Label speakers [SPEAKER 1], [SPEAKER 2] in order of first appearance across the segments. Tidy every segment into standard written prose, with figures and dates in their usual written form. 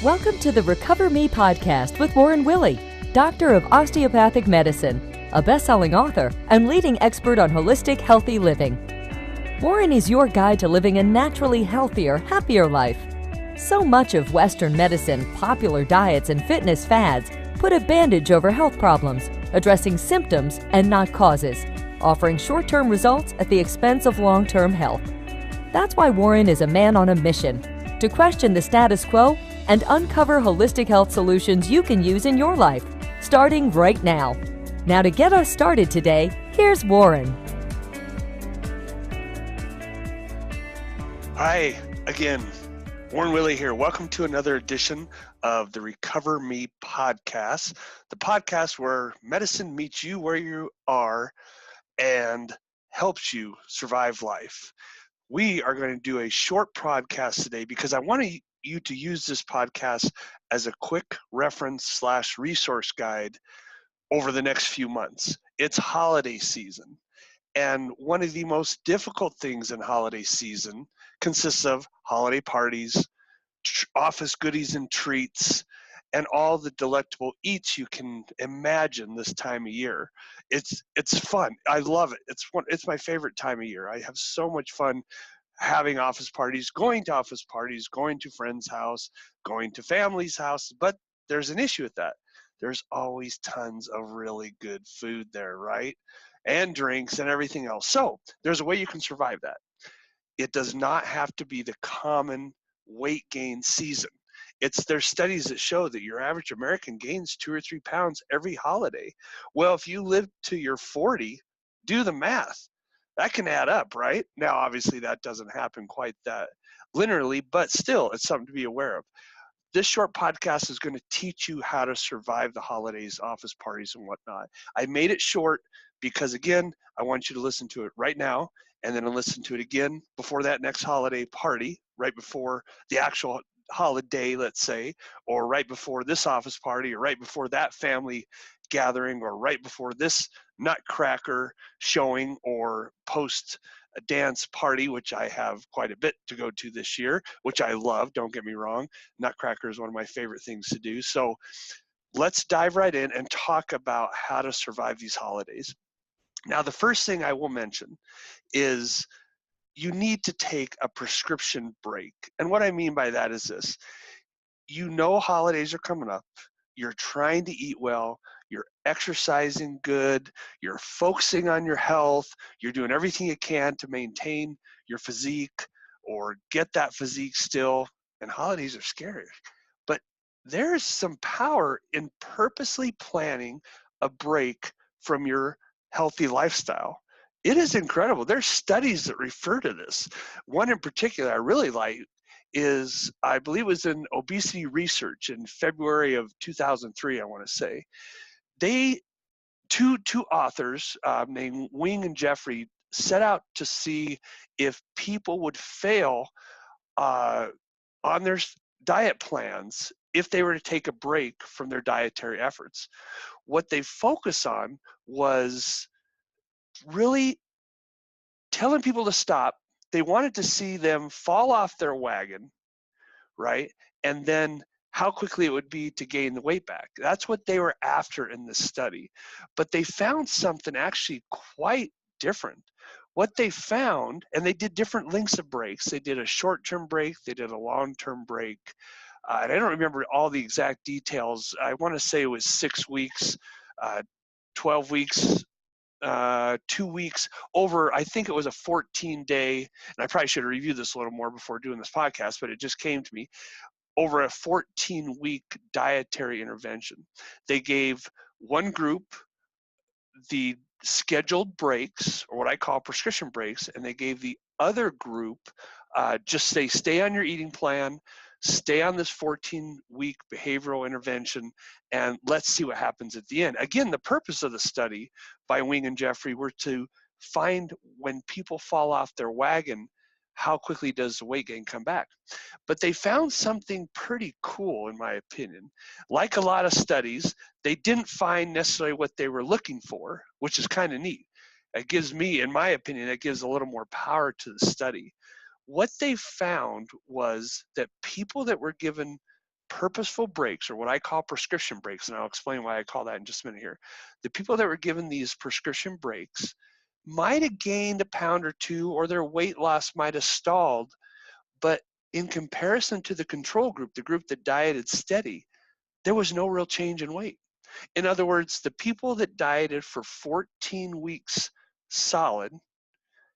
[SPEAKER 1] Welcome to the RecoverMe podcast with Willey, doctor of osteopathic medicine, a best-selling author, and leading expert on holistic, healthy living. Warren is your guide to living a naturally healthier, happier life. So much of Western medicine, popular diets, and fitness fads put a bandage over health problems, addressing symptoms and not causes, offering short-term results at the expense of long-term health. That's why Warren is a man on a mission to question the status quo and uncover holistic health solutions you can use in your life, starting right now. Now to get us started today, here's Warren.
[SPEAKER 2] Hi, again, Warren Willey here. Welcome to another edition of the RecoverMe podcast, the podcast where medicine meets you where you are and helps you survive life. We are going to do a short podcast today because I want you to use this podcast as a quick reference/resource guide over the next few months. It's holiday season, and one of the most difficult things in holiday season consists of holiday parties, office goodies and treats, and all the delectable eats you can imagine this time of year. It's fun. I love it. It's my favorite time of year. I have so much fun having office parties, going to friends' house, going to family's house. But there's an issue with that. There's always tons of really good food there, right? And drinks and everything else. So there's a way you can survive that. It does not have to be the common weight gain season. There's studies that show that your average American gains 2 or 3 pounds every holiday. Well, if you live to your 40, do the math. That can add up, right? Now, obviously, that doesn't happen quite that linearly, but still, it's something to be aware of. This short podcast is going to teach you how to survive the holidays, office parties, and whatnot. I made it short because, again, I want you to listen to it right now and then listen to it again before that next holiday party, right before the actual holiday, let's say, or right before this office party, or right before that family gathering, or right before this nutcracker showing or post a dance party, which I have quite a bit to go to this year, which I love, don't get me wrong. Nutcracker is one of my favorite things to do. So let's dive right in and talk about how to survive these holidays. Now, the first thing I will mention is you need to take a prescription break. And what I mean by that is this. You know holidays are coming up. You're trying to eat well. You're exercising good. You're focusing on your health. You're doing everything you can to maintain your physique or get that physique still. And holidays are scary. But there's some power in purposely planning a break from your healthy lifestyle. It is incredible. There's studies that refer to this. One in particular I really like is, I believe it was in Obesity Research in February of 2003, I want to say. Two authors named Wing and Jeffrey set out to see if people would fail on their diet plans if they were to take a break from their dietary efforts. What they focus on was really telling people to stop. They wanted to see them fall off their wagon, right? And then how quickly it would be to gain the weight back. That's what they were after in this study. But they found something actually quite different. What they found, and they did different lengths of breaks. They did a short-term break, they did a long-term break. And I don't remember all the exact details. I want to say it was 6 weeks, 12 weeks, 2 weeks over, I think it was a 14-day, and I probably should have reviewed this a little more before doing this podcast, but it just came to me, over a 14-week dietary intervention. They gave one group the scheduled breaks, or what I call prescription breaks, and they gave the other group just stay on your eating plan, stay on this 14-week behavioral intervention, and let's see what happens at the end. Again, the purpose of the study by Wing and Jeffrey were to find when people fall off their wagon, how quickly does the weight gain come back? But they found something pretty cool, in my opinion. Like a lot of studies, they didn't find necessarily what they were looking for, which is kind of neat. It gives me, in my opinion, it gives a little more power to the study. What they found was that people that were given purposeful breaks, or what I call prescription breaks, and I'll explain why I call that in just a minute here. The people that were given these prescription breaks might have gained a pound or two, or their weight loss might have stalled, but in comparison to the control group, the group that dieted steady, there was no real change in weight. In other words, the people that dieted for 14 weeks solid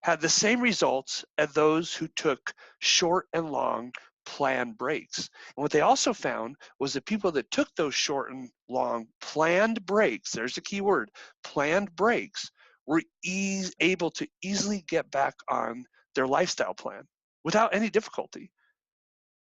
[SPEAKER 2] had the same results as those who took short and long planned breaks. And what they also found was the people that took those short and long planned breaks, there's the key word, planned breaks, were able to easily get back on their lifestyle plan without any difficulty.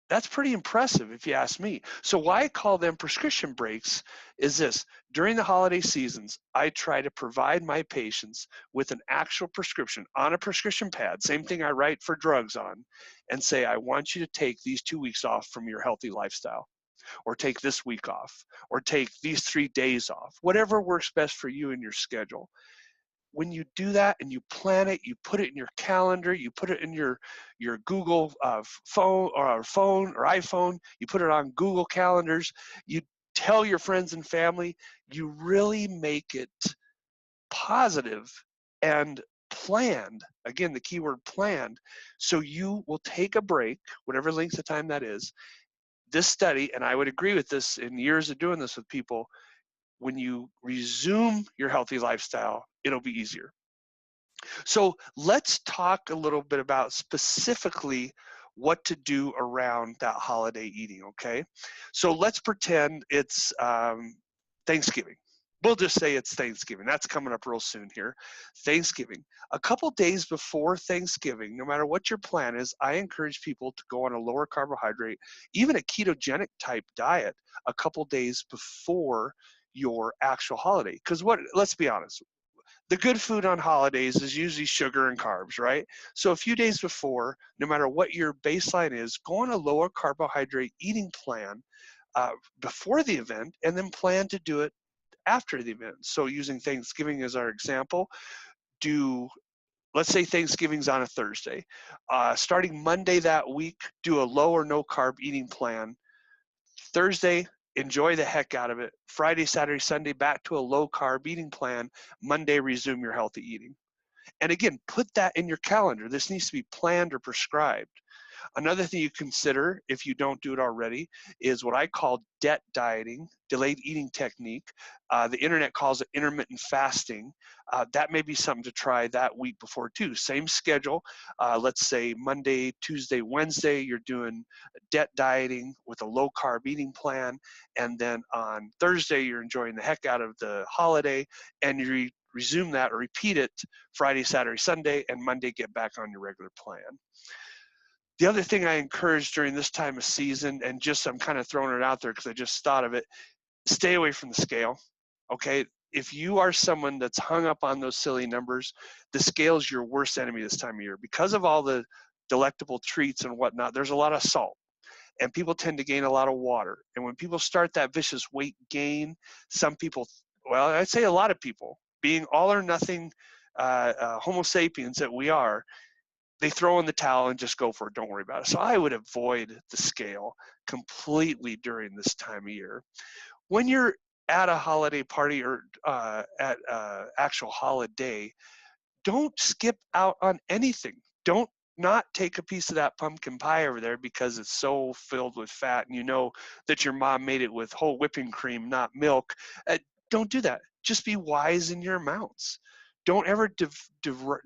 [SPEAKER 2] That's pretty impressive if you ask me. So why I call them prescription breaks is this: during the holiday seasons, I try to provide my patients with an actual prescription on a prescription pad, same thing I write for drugs on, and say, I want you to take these 2 weeks off from your healthy lifestyle, or take this week off, or take these 3 days off, whatever works best for you and your schedule. When you do that and you plan it, you put it in your calendar, you put it in your Google phone or iPhone, you put it on Google calendars, you tell your friends and family, you really make it positive and planned. Again, the key word planned. So you will take a break, whatever length of time that is. This study, and I would agree with this in years of doing this with people, when you resume your healthy lifestyle, it'll be easier. So let's talk a little bit about specifically what to do around that holiday eating, okay? So let's pretend it's Thanksgiving. We'll just say it's Thanksgiving. That's coming up real soon here. Thanksgiving. A couple days before Thanksgiving, no matter what your plan is, I encourage people to go on a lower carbohydrate, even a ketogenic type diet, a couple days before your actual holiday. Because let's be honest, the good food on holidays is usually sugar and carbs, right? So a few days before, no matter what your baseline is, go on a lower carbohydrate eating plan before the event, and then plan to do it after the event. So using Thanksgiving as our example, let's say Thanksgiving's on a Thursday. Starting Monday that week, do a low or no carb eating plan. Thursday, enjoy the heck out of it. Friday, Saturday, Sunday, back to a low carb eating plan. Monday, resume your healthy eating. And again, put that in your calendar. This needs to be planned or prescribed. Another thing you consider, if you don't do it already, is what I call debt dieting, delayed eating technique. The internet calls it intermittent fasting. That may be something to try that week before too. Same schedule. Let's say Monday, Tuesday, Wednesday, you're doing debt dieting with a low carb eating plan. And then on Thursday, you're enjoying the heck out of the holiday, and you resume that or repeat it Friday, Saturday, Sunday, and Monday get back on your regular plan. The other thing I encourage during this time of season, and just I'm kind of throwing it out there because I just thought of it, stay away from the scale, okay? If you are someone that's hung up on those silly numbers, the scale is your worst enemy this time of year. Because of all the delectable treats and whatnot, there's a lot of salt, and people tend to gain a lot of water. And when people start that vicious weight gain, some people, well, I'd say a lot of people, being all or nothing Homo sapiens that we are, they throw in the towel and just go for it. Don't worry about it. So I would avoid the scale completely during this time of year. When you're at a holiday party or at actual holiday, don't skip out on anything. Don't not take a piece of that pumpkin pie over there because it's so filled with fat and you know that your mom made it with whole whipping cream, not milk. Don't do that. Just be wise in your amounts. Don't ever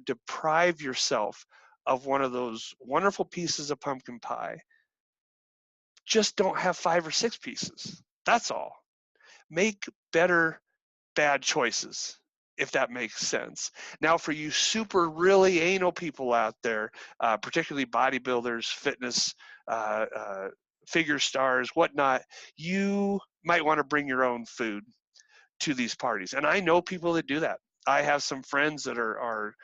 [SPEAKER 2] deprive yourself of one of those wonderful pieces of pumpkin pie. Just don't have 5 or 6 pieces. That's all. Make better bad choices, if that makes sense. Now, for you super really anal people out there, particularly bodybuilders, fitness, figure stars, whatnot, you might want to bring your own food to these parties. And I know people that do that. I have some friends that are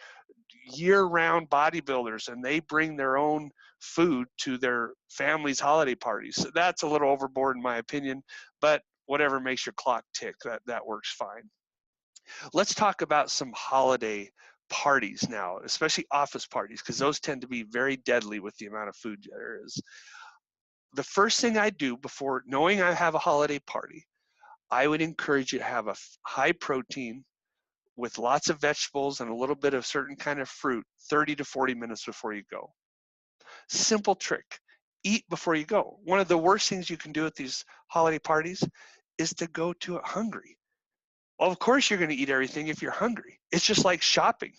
[SPEAKER 2] year-round bodybuilders, and they bring their own food to their family's holiday parties. So that's a little overboard in my opinion, but whatever makes your clock tick, that works fine. Let's talk about some holiday parties now, especially office parties, because those tend to be very deadly with the amount of food there is. the first thing I do before knowing I have a holiday party, I would encourage you to have a high protein with lots of vegetables and a little bit of certain kind of fruit 30 to 40 minutes before you go. Simple trick. Eat before you go. One of the worst things you can do at these holiday parties is to go to it hungry. Well, of course you're going to eat everything if you're hungry. It's just like shopping.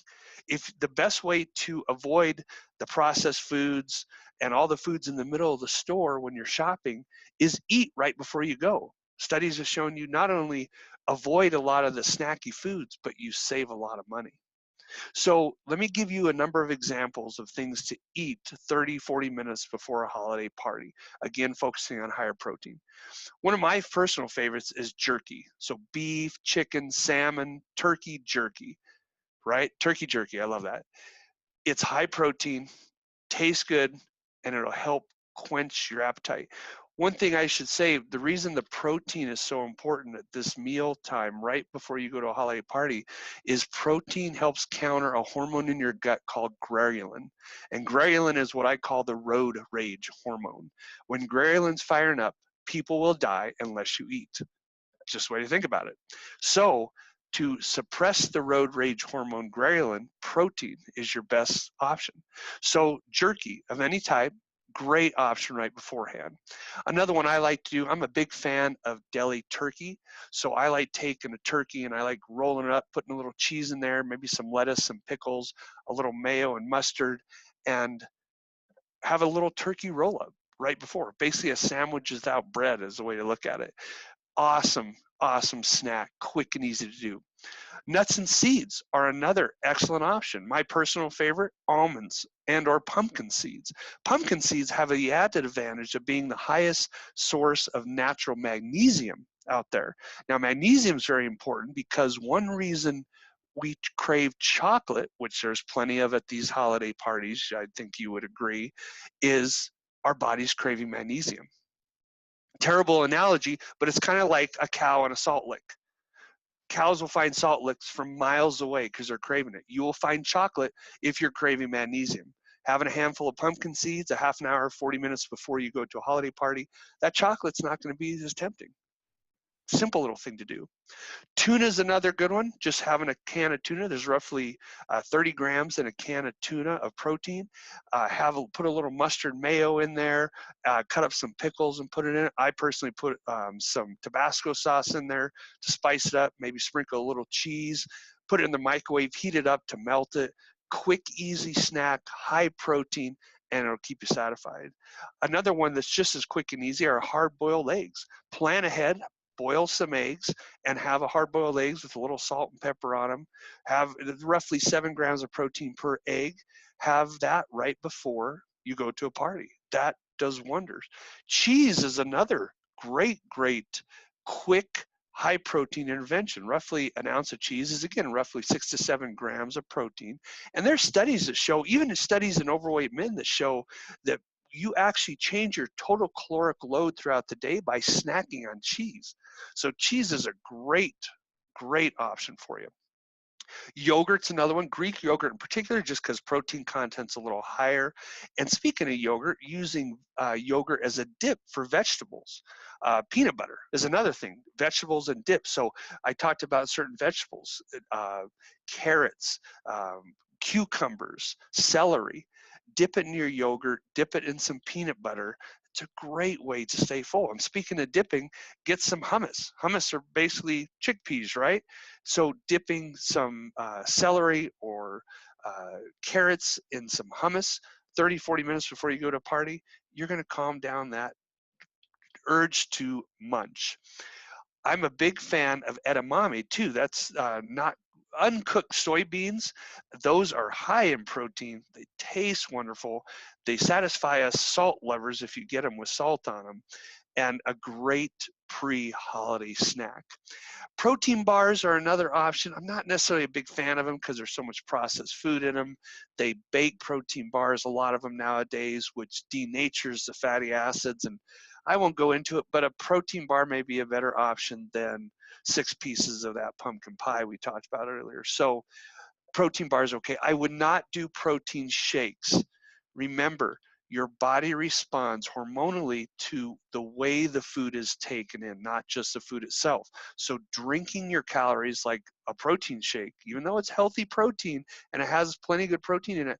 [SPEAKER 2] If the best way to avoid the processed foods and all the foods in the middle of the store when you're shopping is eat right before you go. Studies have shown you not only avoid a lot of the snacky foods, but you save a lot of money. So let me give you a number of examples of things to eat 30, 40 minutes before a holiday party. Again, focusing on higher protein. One of my personal favorites is jerky. So beef, chicken, salmon, turkey jerky, right? Turkey jerky, I love that. It's high protein, tastes good, and it'll help quench your appetite. One thing I should say, the reason the protein is so important at this meal time right before you go to a holiday party is protein helps counter a hormone in your gut called ghrelin. And ghrelin is what I call the road rage hormone. When ghrelin's firing up, people will die unless you eat. Just the way to think about it. So to suppress the road rage hormone ghrelin, protein is your best option. So jerky of any type, great option right beforehand. Another one I like to do, I'm a big fan of deli turkey. So I like taking a turkey and I like rolling it up, putting a little cheese in there, maybe some lettuce, some pickles, a little mayo and mustard, and have a little turkey roll up right before. Basically a sandwich without bread is the way to look at it. Awesome, awesome snack, quick and easy to do. Nuts and seeds are another excellent option. My personal favorite, almonds and or pumpkin seeds. Pumpkin seeds have the added advantage of being the highest source of natural magnesium out there. Now, magnesium is very important because one reason we crave chocolate, which there's plenty of at these holiday parties, I think you would agree, is our body's craving magnesium. Terrible analogy, but it's kind of like a cow on a salt lick. Cows will find salt licks from miles away because they're craving it. You will find chocolate if you're craving magnesium. Having a handful of pumpkin seeds a half an hour, 40 minutes before you go to a holiday party, that chocolate's not going to be as tempting. Simple little thing to do. Tuna is another good one. Just having a can of tuna. There's roughly 30 grams in a can of tuna of protein. Put a little mustard mayo in there. Cut up some pickles and put it in it. I personally put some Tabasco sauce in there to spice it up. Maybe sprinkle a little cheese. Put it in the microwave. Heat it up to melt it. Quick, easy snack. High protein. And it'll keep you satisfied. Another one that's just as quick and easy are hard-boiled eggs. Plan ahead. Boil some eggs and have a hard-boiled eggs with a little salt and pepper on them. Have roughly 7 grams of protein per egg. Have that right before you go to a party. That does wonders. Cheese is another great, quick, high-protein intervention. Roughly an ounce of cheese is, again, roughly 6 to 7 grams of protein. And there's studies that show, even studies in overweight men that show that you actually change your total caloric load throughout the day by snacking on cheese. So cheese is a great option for you. Yogurt's another one, Greek yogurt in particular, just because protein content's a little higher. And speaking of yogurt, using yogurt as a dip for vegetables. Peanut butter is another thing, vegetables and dips. So I talked about certain vegetables, carrots, cucumbers, celery. Dip it in your yogurt, dip it in some peanut butter. It's a great way to stay full. And speaking of dipping, get some hummus. Hummus are basically chickpeas, right? So dipping some celery or carrots in some hummus 30, 40 minutes before you go to a party, you're going to calm down that urge to munch. I'm a big fan of edamame too. That's not uncooked soybeans. Those are high in protein. They taste wonderful. They satisfy us salt lovers if you get them with salt on them, and a great pre-holiday snack. Protein bars are another option. I'm not necessarily a big fan of them because there's so much processed food in them. They bake protein bars, a lot of them nowadays, which denatures the fatty acids, and I won't go into it, but a protein bar may be a better option than 6 pieces of that pumpkin pie we talked about earlier. So protein bars, okay. I would not do protein shakes. Remember, your body responds hormonally to the way the food is taken in, not just the food itself. So drinking your calories like a protein shake, even though it's healthy protein and it has plenty of good protein in it,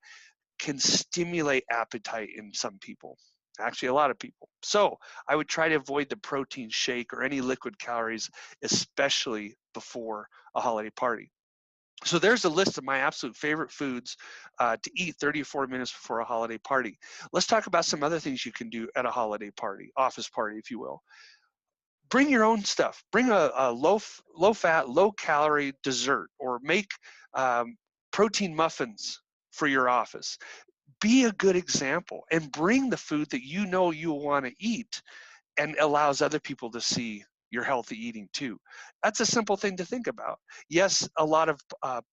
[SPEAKER 2] can stimulate appetite in some people, actually a lot of people. So I would try to avoid the protein shake or any liquid calories, especially before a holiday party. So there's a list of my absolute favorite foods to eat 30 or 40 minutes before a holiday party. Let's talk about some other things you can do at a holiday party, office party, if you will. Bring your own stuff. Bring a low fat, low calorie dessert, or make protein muffins for your office. Be a good example and bring the food that you know you'll want to eat, and allows other people to see your healthy eating too. That's a simple thing to think about. Yes, a lot of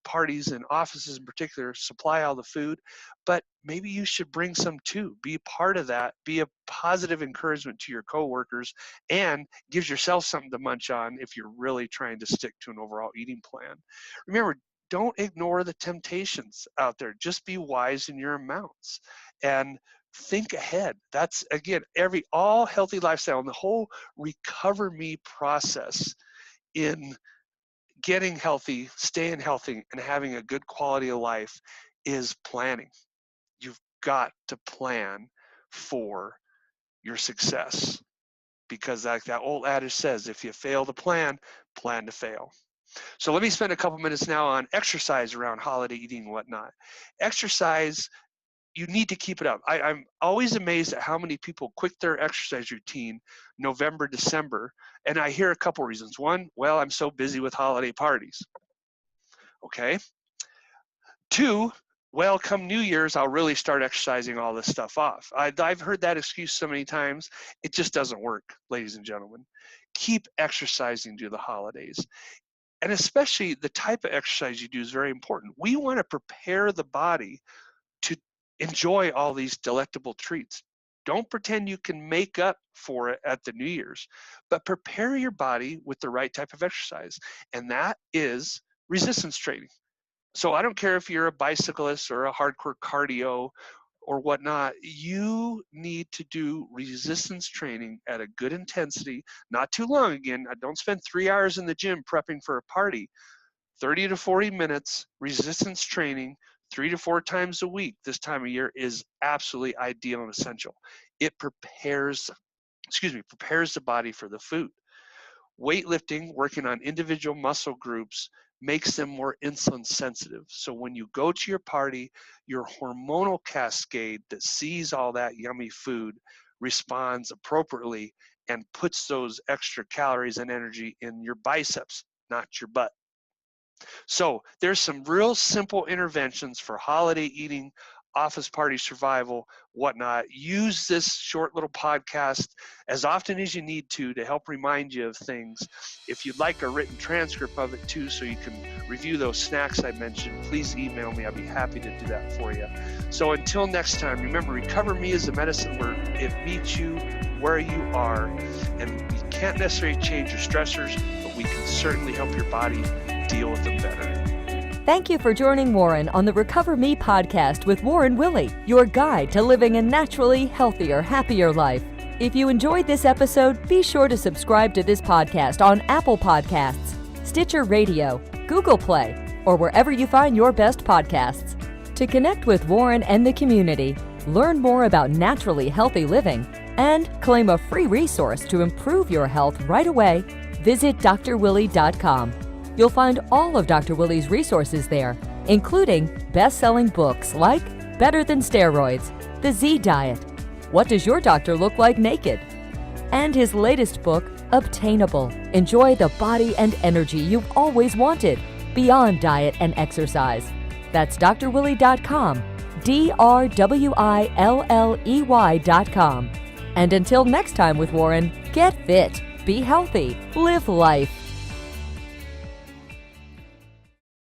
[SPEAKER 2] parties and offices in particular supply all the food, but maybe you should bring some too. Be part of that. Be a positive encouragement to your coworkers, and gives yourself something to munch on if you're really trying to stick to an overall eating plan. Remember, don't ignore the temptations out there. Just be wise in your amounts and think ahead. That's, again, all healthy lifestyle and the whole RecoverMe process in getting healthy, staying healthy, and having a good quality of life is planning. You've got to plan for your success, because like that old adage says, if you fail to plan to fail. So let me spend a couple minutes now on exercise around holiday eating and whatnot. Exercise, you need to keep it up. I'm always amazed at how many people quit their exercise routine November, December, and I hear a couple reasons. One, well, I'm so busy with holiday parties. Okay. Two, well, come New Year's, I'll really start exercising all this stuff off. I've heard that excuse so many times. It just doesn't work, ladies and gentlemen. Keep exercising through the holidays. And especially the type of exercise you do is very important. We want to prepare the body to enjoy all these delectable treats. Don't pretend you can make up for it at the New Year's, but prepare your body with the right type of exercise. And that is resistance training. So I don't care if you're a bicyclist or a hardcore cardio or whatnot, you need to do resistance training at a good intensity, not too long. Again, don't spend 3 hours in the gym prepping for a party. 30 to 40 minutes resistance training 3 to 4 times a week this time of year is absolutely ideal and essential. It prepares the body for the food. Weightlifting, working on individual muscle groups, makes them more insulin sensitive. So when you go to your party, your hormonal cascade that sees all that yummy food responds appropriately and puts those extra calories and energy in your biceps, not your butt. So there's some real simple interventions for holiday eating, office party survival, whatnot. Use this short little podcast as often as you need to help remind you of things. If you'd like a written transcript of it too, so you can review those snacks I mentioned, please email me. I'll be happy to do that for you. So until next time, remember, RecoverMe is a medicine where it meets you where you are, and we can't necessarily change your stressors, but we can certainly help your body deal with them better.
[SPEAKER 1] Thank you for joining Warren on the RecoverMe podcast with Warren Willey, your guide to living a naturally healthier, happier life. If you enjoyed this episode, be sure to subscribe to this podcast on Apple Podcasts, Stitcher Radio, Google Play, or wherever you find your best podcasts. To connect with Warren and the community, learn more about naturally healthy living, and claim a free resource to improve your health right away, visit drwilley.com. You'll find all of Dr. Willey's resources there, including best-selling books like Better Than Steroids, The Z Diet, What Does Your Doctor Look Like Naked? And his latest book, Obtainable, Enjoy the Body and Energy You've Always Wanted, Beyond Diet and Exercise. That's drwilley.com, drwilley.com. And until next time with Warren, get fit, be healthy, live life.